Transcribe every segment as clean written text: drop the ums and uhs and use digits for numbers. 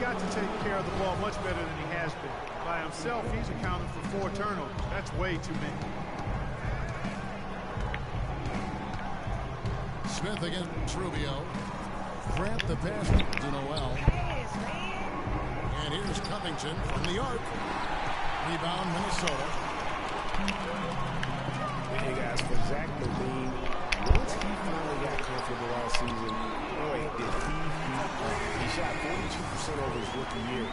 got to take care of the ball much better than he has been. By himself, he's accounted for 4 turnovers. That's way too many. Smith against Rubio. Grant the pass to Noel. And here's Covington from the arc. Rebound, Minnesota. Hey guys, for Zach LaVine, once he finally got comfortable all season, boy, did he beat up. He shot 42% over his rookie year,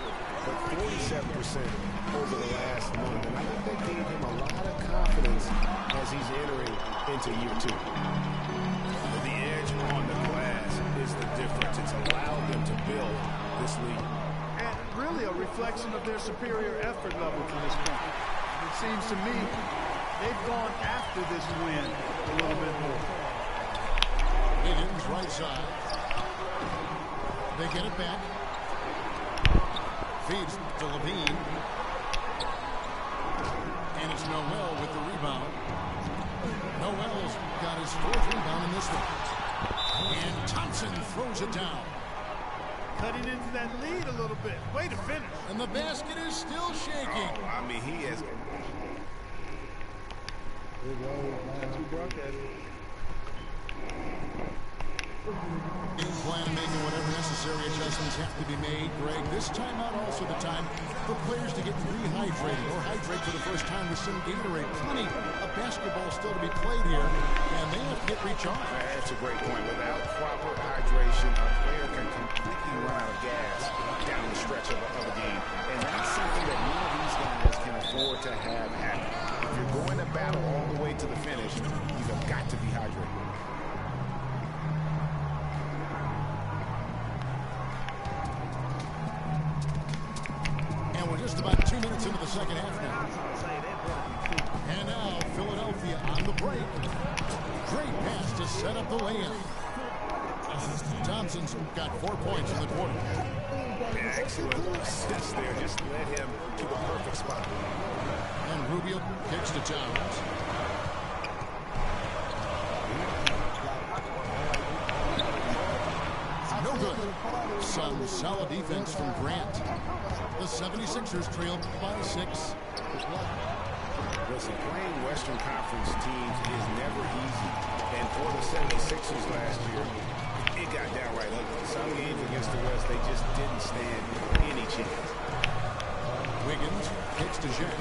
but 47% over the last month. And I think that gave him a lot of confidence as he's entering into year 2. The edge on the glass is the difference. It's allowed them to build this lead. And really a reflection of their superior effort level to this point. It seems to me they've gone after this win a little bit more. Higgins, right side. They get it back. Feeds to Levine. And it's Noel with the rebound. Noel's got his 4th rebound in this one. And Thompson throws it down. Cutting into that lead a little bit. Way to finish. And the basket is still shaking. Oh, I mean, he has... Game plan and making whatever necessary adjustments have to be made. Greg, this timeout also the time for players to get rehydrated or hydrate for the first time with some Gatorade. Plenty of basketball still to be played here, and they have to get recharged. That's a great point. Without proper hydration, a player can completely run out of gas down the stretch of a game. And that's something that none of these guys can afford to have happen. If you're going to battle all the way to the finish, you've got to be hydrated. And we're just about 2 minutes into the second half now. And now Philadelphia on the break. Great pass to set up the layup. Thompson's got 4 points in the quarter. Excellent assist there. Just led him to the perfect spot. And Rubio kicks to Jones. No good. Some solid defense from Grant. The 76ers trail by 6. Listen, playing Western Conference teams is never easy. And for the 76ers last year, it got downright ugly. Some games against the West, they just didn't stand any chance. Wiggins kicks to Jack.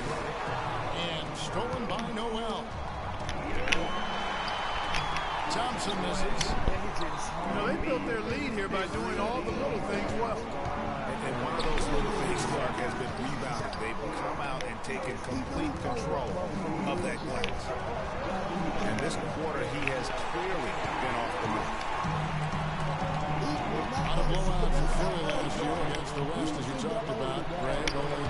And stolen by Noel. Thompson misses. You know, they built their lead here by doing all the little things well. And one of those little things, Clark, has been rebounded. They've come out and taken complete control of that glass. And this quarter, he has clearly been off the move. On a blowout for Philly last year against the West, as you talked about. Greg only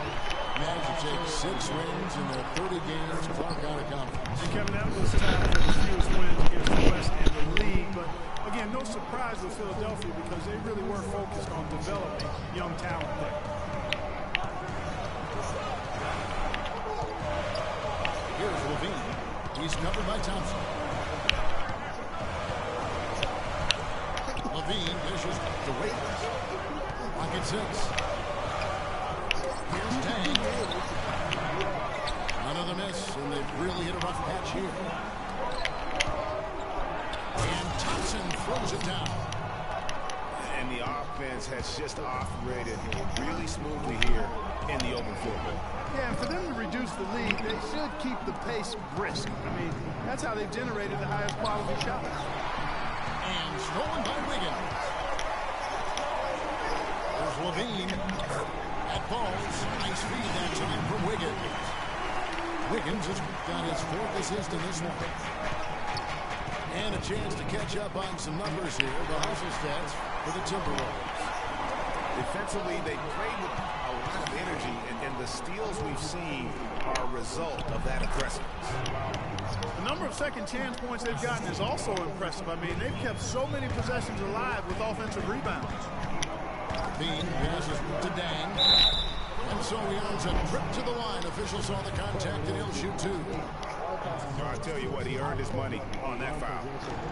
managed to take 6 wins in their 30 games. Clark out of conference. And Kevin, that was tied for the fewest wins against the West in the league. But again, no surprise with Philadelphia because they really were focused on developing young talent there. Here's Levine. He's covered by Thompson. Levine dishes to Wiggins. Pocket 6. Here's Tang. Another miss, and they've really hit a rough patch here. And Thompson throws it down. And the offense has just operated really smoothly here in the open floor. Yeah, and for them to reduce the lead, they should keep the pace brisk. I mean, that's how they've generated the highest quality shots. And stolen by Wiggins. There's Levine. At balls. Nice feed that time from Wiggins. Wiggins has got his 4th assist in this one. And a chance to catch up on some numbers here. The hustle stats for the Timberwolves. Defensively, they played with a lot of energy, and the steals we've seen are a result of that aggressiveness. The number of second chance points they've gotten is also impressive. I mean, they've kept so many possessions alive with offensive rebounds. Bean passes to Dang. And so he earns a trip to the line. Officials saw the contact, and he'll shoot 2. I tell you what, he earned his money on that foul.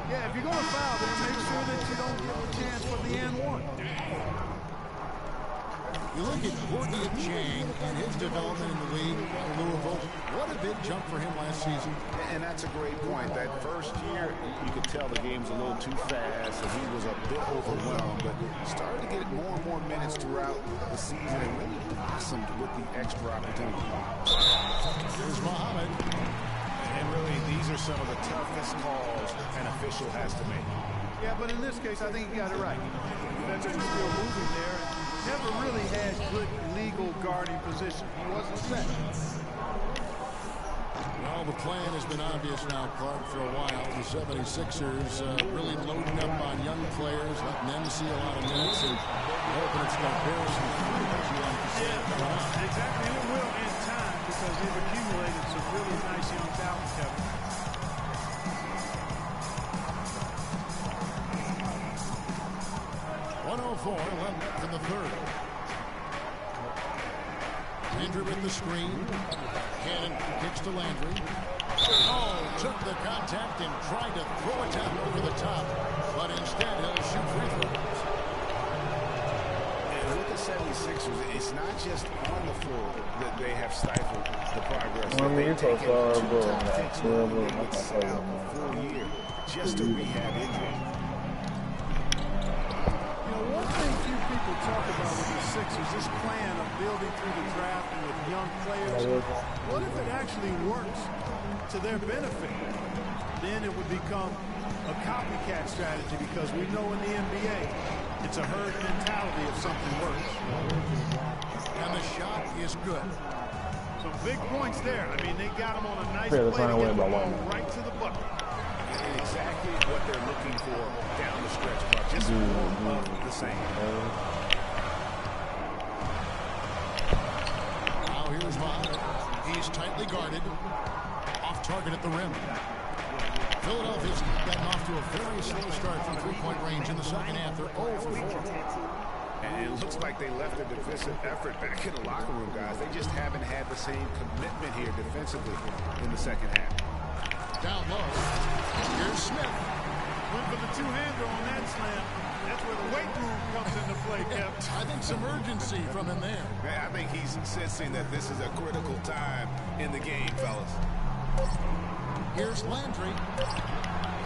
Yeah, if you're going to foul, then make sure that you don't give a chance for the and one. You look at Courtney Chang and his development in the league in Louisville. What a big jump for him last season. And that's a great point. That first year, you could tell the game was a little too fast, and he was a bit overwhelmed, but started to get more and more minutes throughout the season and really blossomed with the extra opportunity. Here's Muhammad. And really, these are some of the toughest calls an official has to make. Yeah, but in this case, I think he got it right. That is still moving there. Never really had good legal guarding position. He wasn't set. Well, the plan has been obvious now, Clark, for a while. The 76ers really loading up on young players, letting them see a lot of minutes, and hoping it's going to bear some fruit, as you like to say. Yeah, exactly. It will in time because they've accumulated some really nice young talent, Kevin. Left in the third. Landry with the screen. Cannon kicks to Landry. Oh, took the contact and tried to throw it down over the top, but instead he'll shoot free throws. And with the 76ers, it's not just on the floor that they have stifled the progress. They've taken 2 top picks and sit out a full year just to rehab injury. One thing few people talk about with the Sixers, this plan of building through the draft and with young players, what if it actually works to their benefit? Then it would become a copycat strategy because we know in the NBA, it's a herd mentality if something works. And the shot is good. Some big points there. I mean, they got him on a nice play to get the ball right to the bucket. Exactly what they're looking for down the stretch, but just more of the same. Now here's Muhammad. He's tightly guarded. Off target at the rim. Philadelphia's gotten off to a very slow start from three-point range in the second half. They're 0 for 4. And it looks like they left their defensive effort back in the locker room, guys. They just haven't had the same commitment here defensively in the second half. Down low. Here's Smith. Went for the two-hander on that slam. That's where the weight room comes into play, Kev. I think some urgency from him there. Man, I think he's sensing that this is a critical time in the game, fellas. Here's Landry.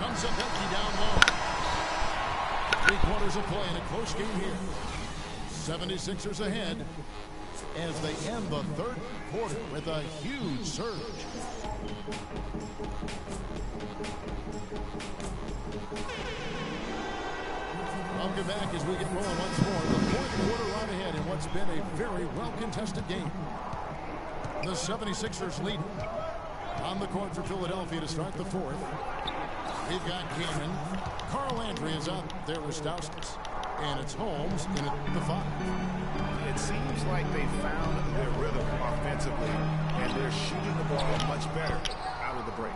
Comes up empty down low. 3 quarters of play in a close game here. 76ers ahead as they end the third quarter with a huge surge. Welcome back as we get rolling once more. The fourth quarter right ahead in what's been a very well-contested game. The 76ers lead on the court for Philadelphia to start the fourth. We've got Cannon. Carl Landry is out there with Stauskas. And it's Holmes in at the 5. It seems like they found their rhythm offensively, and they're shooting the ball much better out of the break.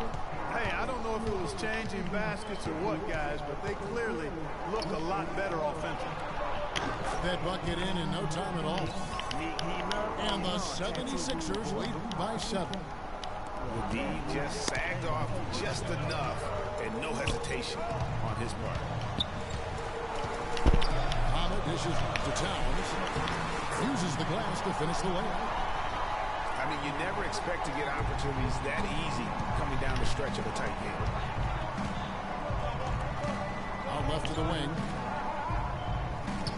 Hey, I don't know if it was changing baskets or what, guys, but they clearly look a lot better offensively. That bucket in no time at all. And the 76ers lead by 7. The D just sagged off just enough, and no hesitation on his part. Muhammad dishes to Towns. Uses the glass to finish the layup. I mean, you never expect to get opportunities that easy coming down the stretch of a tight game. Out left to the wing.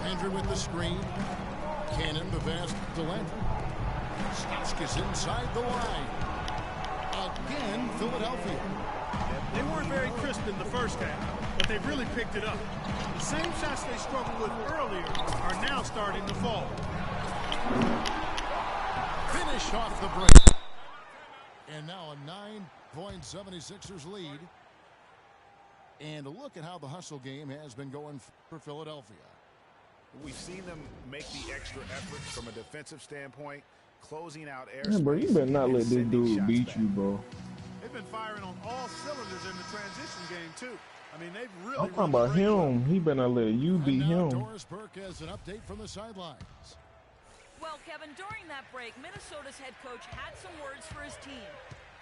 Landry with the screen. Cannon, the pass to Landry. Stauskas inside the line. Again, Philadelphia. They weren't very crisp in the first half, but they've really picked it up. The same shots they struggled with earlier are now starting to fall. Finish off the break. And now a 9-point 76ers lead. And look at how the hustle game has been going for Philadelphia. We've seen them make the extra effort from a defensive standpoint, closing out air. Yeah, bro, you better not let this dude beat you, bro. They've been firing on all cylinders in the transition game, too. I mean, they've really... I'm talking about him. He better not let you beat him. Doris Burke has an update from the sidelines. Well, Kevin, during that break, Minnesota's head coach had some words for his team.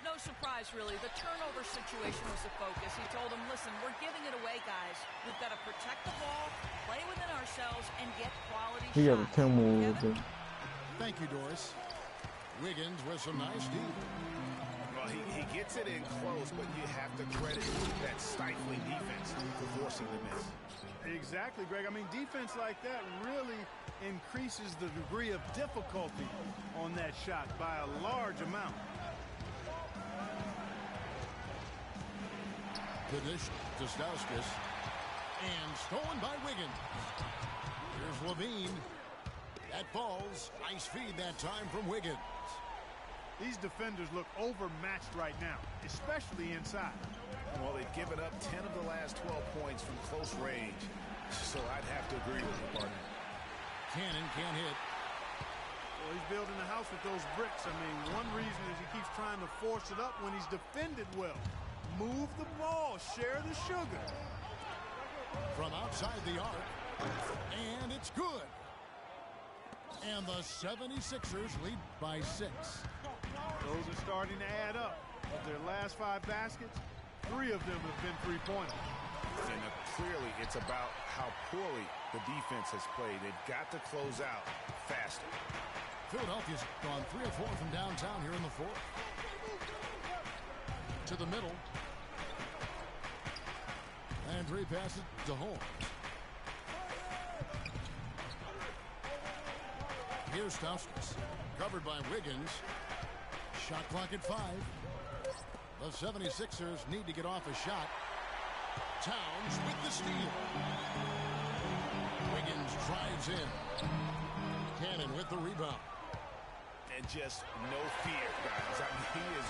No surprise, really. The turnover situation was the focus. He told them, listen, we're giving it away, guys. We've got to protect the ball, play within ourselves, and get quality He got shots. a 10 move. Thank you, Doris. Wiggins with some nice D. Well, he gets it in close, but you have to credit that stifling defense for forcing the miss. Exactly, Greg. I mean, defense like that really increases the degree of difficulty on that shot by a large amount. The dish to Stauskas. And stolen by Wiggins. Here's Levine. That falls. Nice feed that time from Wiggins. These defenders look overmatched right now, especially inside. Well, they've given up 10 of the last 12 points from close range. So I'd have to agree with you, partner. Cannon can't hit. Well, he's building a house with those bricks. I mean, one reason is he keeps trying to force it up when he's defended well. Move the ball. Share the sugar. From outside the arc. And it's good. And the 76ers lead by 6. Those are starting to add up. Of their last 5 baskets, 3 of them have been three-pointers. And clearly it's about how poorly the defense has played. They've got to close out faster. Philadelphia's gone 3 of 4 from downtown here in the fourth. To the middle. And 3 passes to Holmes. Here's Stauskas. Covered by Wiggins. Shot clock at 5. The 76ers need to get off a shot. Towns with the steal. Wiggins drives in. Cannon with the rebound. And just no fear, guys. I mean, he is...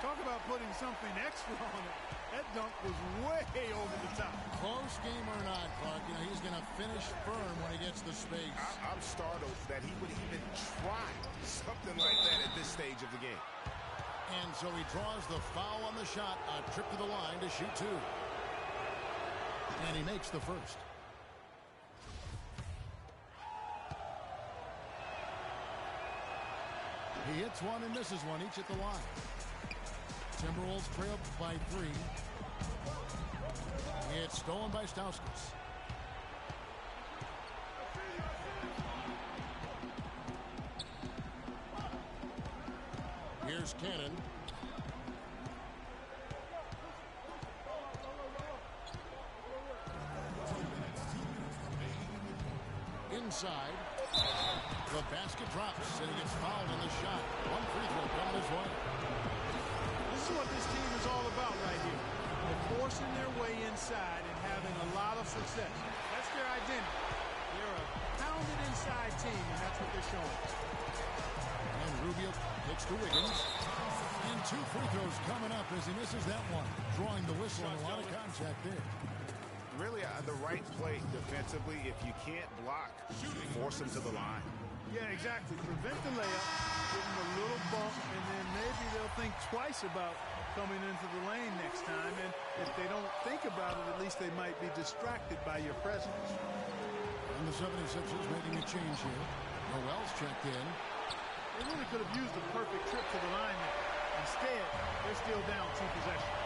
Talk about putting something extra on it. That dunk was way over the top. Close game or not, Clark, you know, he's going to finish firm when he gets the space. I'm startled that he would even try something like that at this stage of the game. And so he draws the foul on the shot, a trip to the line to shoot 2. And he makes the first. He hits one and misses one, each at the line. Timberwolves trail by 3. It's stolen by Stauskas. Here's Cannon. Inside. The basket drops and he gets fouled on the shot. 1 free throw coming his way. This is what this team is all about right here. They're forcing their way inside and having a lot of success. That's their identity. They're a pounded inside team, and that's what they're showing. And Rubio kicks to Wiggins. And 2 free throws coming up as he misses that one. Drawing the whistle and a lot of contact there. Really, the right play defensively. If you can't block, force him to the line. Yeah, exactly. Prevent the layup, give him a little bump, and then maybe they'll think twice about coming into the lane next time. And if they don't think about it, at least they might be distracted by your presence. And the 76ers making a change here. Noel's checked in. They really could have used a perfect trip to the line there. Instead, they're still down 2 possessions.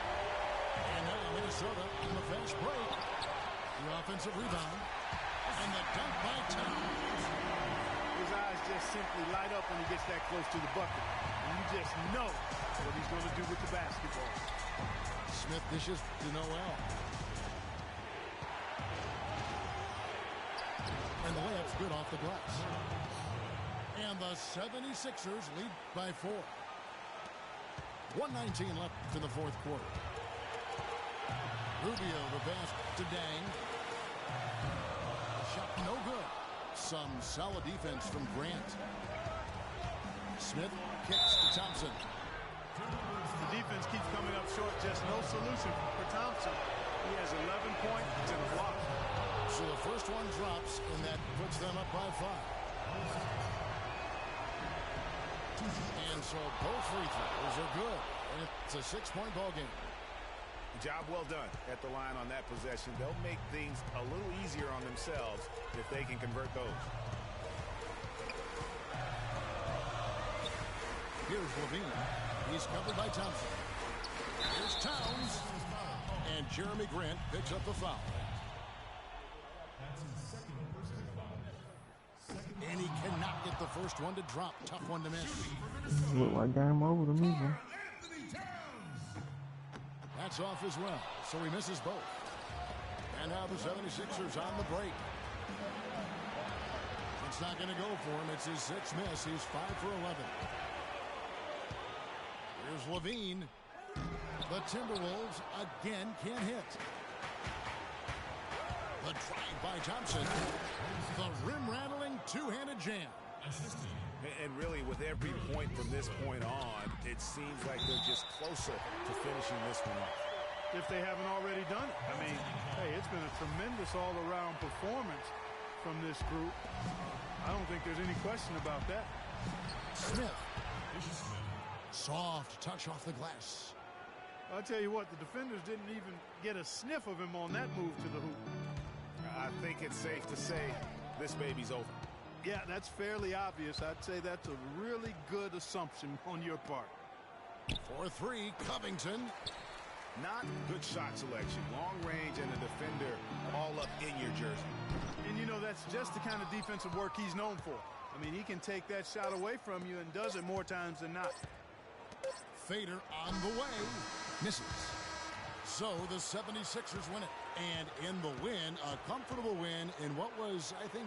And now Minnesota in the fast break. The offensive rebound. And the dunk by Towns. His eyes just simply light up when he gets that close to the bucket. And you just know what he's going to do with the basketball. Smith dishes to Noel. And the layup's good off the glass. And the 76ers lead by 4. 1:19 left in the fourth quarter. Rubio the pass to Dang. Shot no good. Some solid defense from Grant. Smith kicks to Thompson. The defense keeps coming up short. Just no solution for Thompson. He has 11 points and a block. So the first one drops, and that puts them up by 5. And so both free throws are good. And it's a 6-point ball game. Job well done at the line on that possession. They'll make things a little easier on themselves if they can convert those. Here's Levine. He's covered by Thompson. Here's Towns. And Jeremy Grant picks up the foul. That's his second Not the first one to drop. Tough one to miss. Look like game over to me, bro. That's off as well, so he misses both. And now the 76ers on the break. It's not going to go for him. It's his sixth miss. He's 5 for 11. Here's Levine. The Timberwolves again can't hit. The drive by Thompson. The rim-rattling two-handed jam. And really, with every point from this point on, it seems like they're just closer to finishing this one off. If they haven't already done it. I mean, hey, it's been a tremendous all-around performance from this group. I don't think there's any question about that. Smith. Soft touch off the glass. I'll tell you what, the defenders didn't even get a sniff of him on that move to the hoop. I think it's safe to say this baby's over. Yeah, that's fairly obvious. I'd say that's a really good assumption on your part. For three, Covington. Not good shot selection. Long range and a defender all up in your jersey. And, you know, that's just the kind of defensive work he's known for. I mean, he can take that shot away from you and does it more times than not. Fader on the way. Misses. So the 76ers win it. And in the win, a comfortable win in what was, I think...